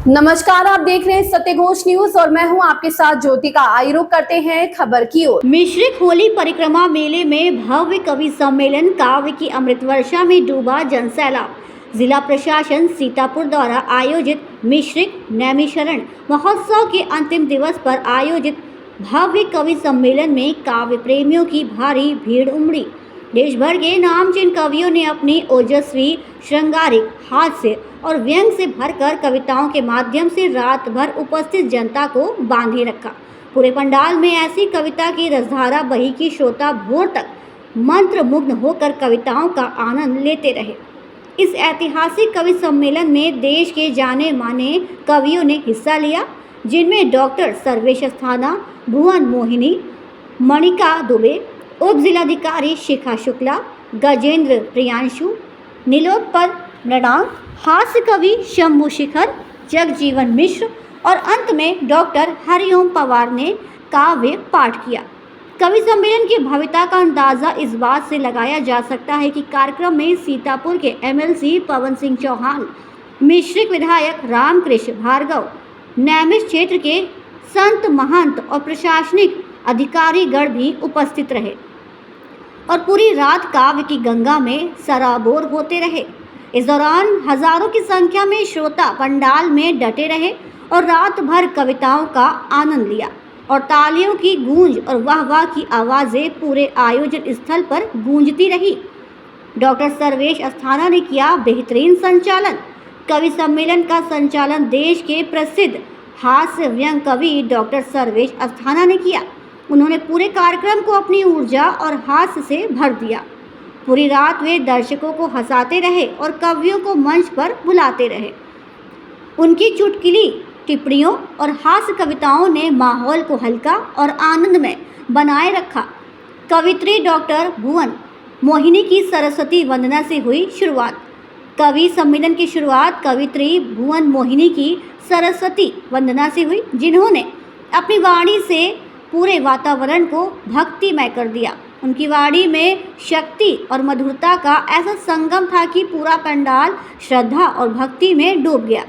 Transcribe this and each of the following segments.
नमस्कार, आप देख रहे हैं सत्य घोष न्यूज और मैं हूं आपके साथ ज्योतिका। आइए रुक करते हैं खबर की ओर। मिश्रिक होली परिक्रमा मेले में भव्य कवि सम्मेलन, काव्य की अमृत वर्षा में डूबा जनसैलाब। जिला प्रशासन सीतापुर द्वारा आयोजित मिश्रिक नैमिषारण्य महोत्सव के अंतिम दिवस पर आयोजित भव्य कवि सम्मेलन में काव्य प्रेमियों की भारी भीड़ उमड़ी। देश भर के नामचीन कवियों ने अपनी ओजस्वी, श्रृंगारिक, हास्य और व्यंग से भरकर कविताओं के माध्यम से रात भर उपस्थित जनता को बांधे रखा। पूरे पंडाल में ऐसी कविता की रसधारा बही कि श्रोता भोर तक मंत्रमुग्ध होकर कविताओं का आनंद लेते रहे। इस ऐतिहासिक कवि सम्मेलन में देश के जाने माने कवियों ने हिस्सा लिया, जिनमें डॉक्टर सर्वेश अस्थाना, भुवन मोहिनी, मणिका दुबे, उप जिलाधिकारी शिखा शुक्ला, गजेंद्र प्रियांशु, नीलोत्पल मृणाल, हास्य कवि शंभु शिखर, जगजीवन मिश्र और अंत में डॉक्टर हरिओम पवार ने काव्य पाठ किया। कवि सम्मेलन की भव्यता का अंदाजा इस बात से लगाया जा सकता है कि कार्यक्रम में सीतापुर के एमएलसी पवन सिंह चौहान, मिश्रिक विधायक रामकृष्ण भार्गव, नैमिष क्षेत्र के संत महंत और प्रशासनिक अधिकारीगण भी उपस्थित रहे और पूरी रात काव्य की गंगा में सराबोर होते रहे। इस दौरान हजारों की संख्या में श्रोता पंडाल में डटे रहे और रात भर कविताओं का आनंद लिया और तालियों की गूंज और वाह-वाह की आवाज़ें पूरे आयोजन स्थल पर गूंजती रही। डॉक्टर सर्वेश अस्थाना ने किया बेहतरीन संचालन। कवि सम्मेलन का संचालन देश के प्रसिद्ध हास्य व्यंग कवि डॉक्टर सर्वेश अस्थाना ने किया। उन्होंने पूरे कार्यक्रम को अपनी ऊर्जा और हास्य से भर दिया। पूरी रात वे दर्शकों को हंसाते रहे और कवियों को मंच पर बुलाते रहे। उनकी चुटकुली टिप्पणियों और हास्य कविताओं ने माहौल को हल्का और आनंदमय बनाए रखा। कवित्री डॉक्टर भुवन मोहिनी की सरस्वती वंदना से हुई शुरुआत। कवि सम्मेलन की शुरुआत कवित्री भुवन मोहिनी की सरस्वती वंदना से हुई, जिन्होंने अपनी वाणी से पूरे वातावरण को भक्तिमय कर दिया। उनकी वाणी में शक्ति और मधुरता का ऐसा संगम था कि पूरा पंडाल श्रद्धा और भक्ति में डूब गया।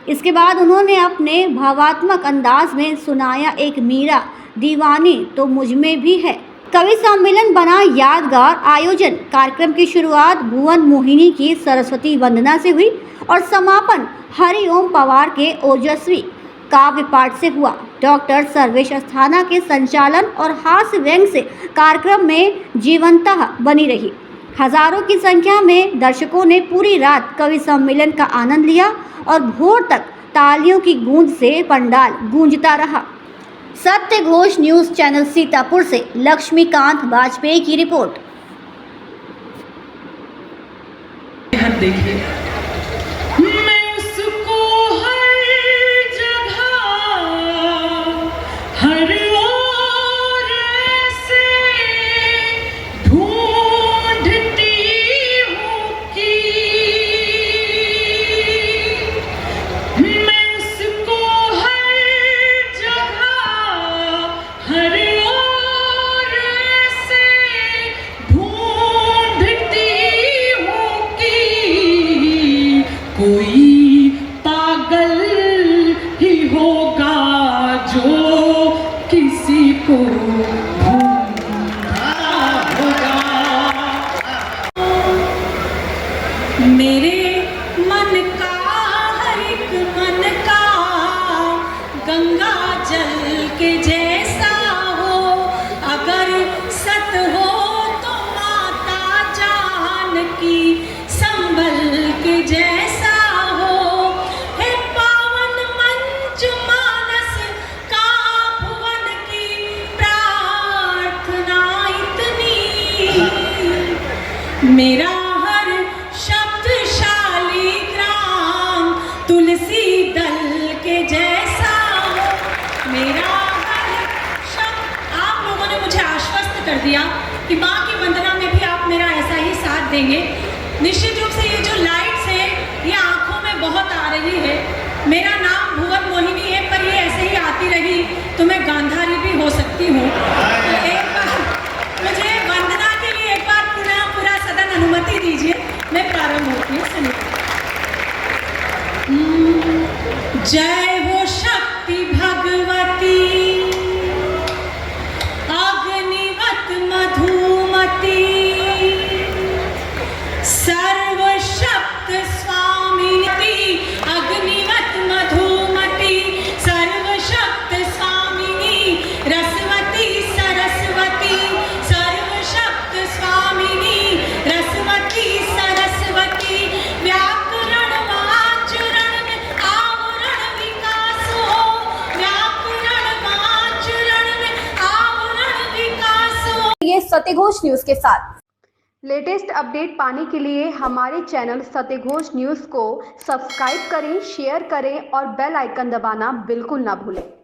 इसके बाद उन्होंने अपने भावात्मक अंदाज में सुनाया एक मीरा दीवानी तो मुझ में भी है। कवि सम्मेलन बना यादगार आयोजन। कार्यक्रम की शुरुआत भुवन मोहिनी की सरस्वती वंदना से हुई और समापन हरिओम पवार के ओजस्वी काव्य पाठ से हुआ। डॉक्टर सर्वेश अस्थाना के संचालन और हास्य व्यंग से कार्यक्रम में जीवंतता बनी रही। हजारों की संख्या में दर्शकों ने पूरी रात कवि सम्मेलन का आनंद लिया और भोर तक तालियों की गूंज से पंडाल गूंजता रहा। सत्य घोष न्यूज चैनल सीतापुर से लक्ष्मीकांत वाजपेयी की रिपोर्ट। देखिए कोई पागल ही होगा जो किसी को ढूंढता होगा। मेरे मन का हर एक मन का गंगा जल के जैसा हो, अगर सत हो तो माता जानकी संभल के जैसा मेरा हर शब्द शालिग्राम तुलसी दल के जैसा हो। मेरा हर शब्द, आप लोगों ने मुझे आश्वस्त कर दिया कि माँ की वंदना में भी आप मेरा ऐसा ही साथ देंगे। निश्चित रूप से ये जो लाइट्स है ये आंखों में बहुत आ रही है। मेरा नाम भुवन मोहिनी है, पर ये ऐसे ही आती रही तो मैं गांधारी भी हो सकती हूँ। तो एक बार मुझे वंदना के लिए एक बार पूरा सदन अनुमति दीजिए, मैं प्रारंभ होती हूँ। जय हो शक्ति भगवती अग्निवत मधुमती सर्वशक्त स्वामिनी अग्निवत मधुमती सर्वशक्त स्वामिनी रसवती सरस्वती सर्वशक्त स्वामिनी रसवती सरस्वती व्याकरण वाचरण में आवरण विकास हो व्याकरण वाचरण में आवरण विकास हो। ये सत्यघोष न्यूज के साथ लेटेस्ट अपडेट पाने के लिए हमारे चैनल सत्यघोष न्यूज को सब्सक्राइब करें, शेयर करें और बेल आइकन दबाना बिल्कुल ना भूलें।